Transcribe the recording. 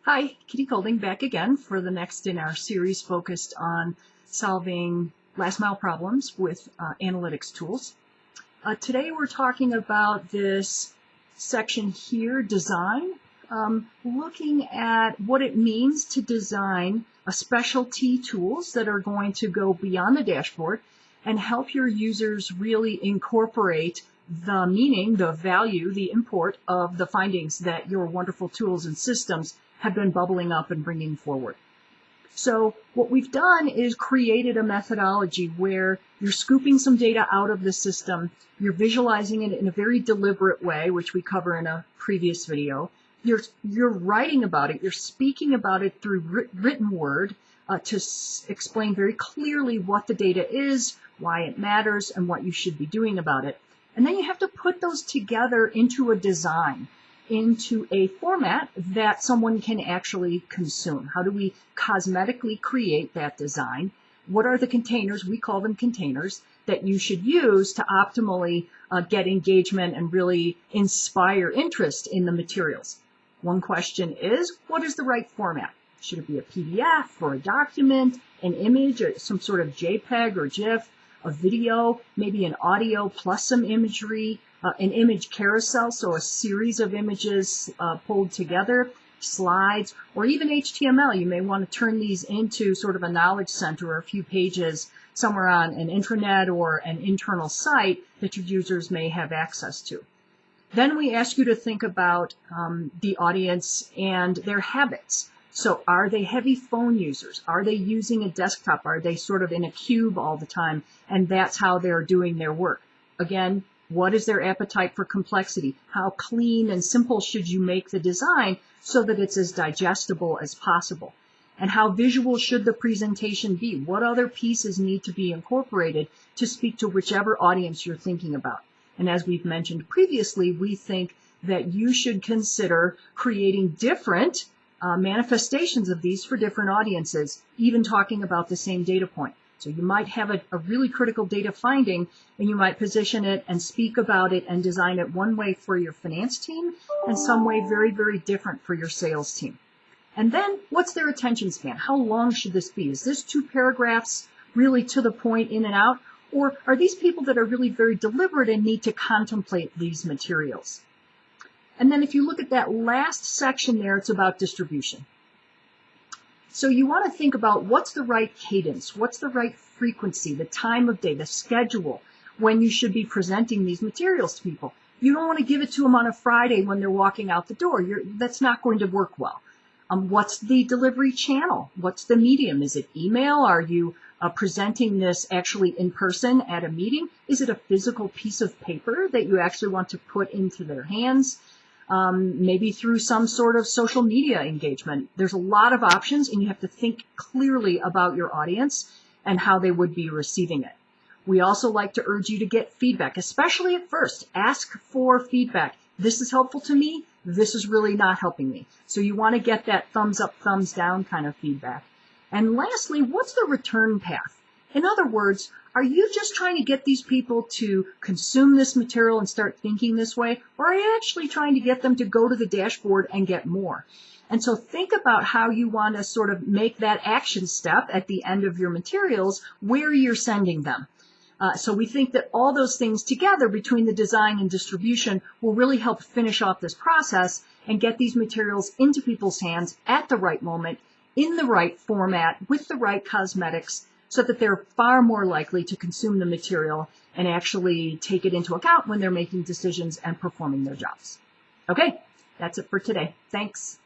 Hi, Kitty Colding back again for the next in our series focused on solving last mile problems with analytics tools. Today we're talking about this section here, design, looking at what it means to design specialty tools that are going to go beyond the dashboard and help your users really incorporate the meaning, the value, the import of the findings that your wonderful tools and systems have been bubbling up and bringing forward. So what we've done is created a methodology where you're scooping some data out of the system, you're visualizing it in a very deliberate way, which we cover in a previous video. You're writing about it, you're speaking about it through written word to explain very clearly what the data is, why it matters, and what you should be doing about it. And then you have to put those together into a design, into a format that someone can actually consume. How do we cosmetically create that design? What are the containers, we call them containers, that you should use to optimally get engagement and really inspire interest in the materials? One question is, what is the right format? Should it be a PDF or a document, an image, or some sort of JPEG or GIF, a video, maybe an audio plus some imagery, an image carousel, so a series of images pulled together, slides, or even HTML. You may want to turn these into sort of a knowledge center or a few pages somewhere on an intranet or an internal site that your users may have access to. Then we ask you to think about the audience and their habits. So are they heavy phone users? Are they using a desktop? Are they sort of in a cube all the time? And that's how they're doing their work. Again, what is their appetite for complexity? How clean and simple should you make the design so that it's as digestible as possible? And how visual should the presentation be? What other pieces need to be incorporated to speak to whichever audience you're thinking about? And as we've mentioned previously, we think that you should consider creating different manifestations of these for different audiences, even talking about the same data point. So you might have a really critical data finding, and you might position it and speak about it and design it one way for your finance team and some way very, very different for your sales team. And then what's their attention span? How long should this be? Is this 2 paragraphs really to the point, in and out? Or are these people that are really very deliberate and need to contemplate these materials? And then if you look at that last section there, it's about distribution. So you want to think about what's the right cadence, what's the right frequency, the time of day, the schedule when you should be presenting these materials to people. You don't want to give it to them on a Friday when they're walking out the door. That's not going to work well. What's the delivery channel? What's the medium? Is it email? Are you presenting this actually in person at a meeting? Is it a physical piece of paper that you actually want to put into their hands? Maybe through some sort of social media engagement. There's a lot of options, and you have to think clearly about your audience and how they would be receiving it. We also like to urge you to get feedback, especially at first. Ask for feedback. This is helpful to me. This is really not helping me. So you want to get that thumbs up, thumbs down kind of feedback. And lastly, what's the return path? In other words, are you just trying to get these people to consume this material and start thinking this way? Or are you actually trying to get them to go to the dashboard and get more? And so think about how you want to sort of make that action step at the end of your materials where you're sending them. So we think that all those things together between the design and distribution will really help finish off this process and get these materials into people's hands at the right moment, in the right format, with the right cosmetics, so that they're far more likely to consume the material and actually take it into account when they're making decisions and performing their jobs. Okay, that's it for today. Thanks.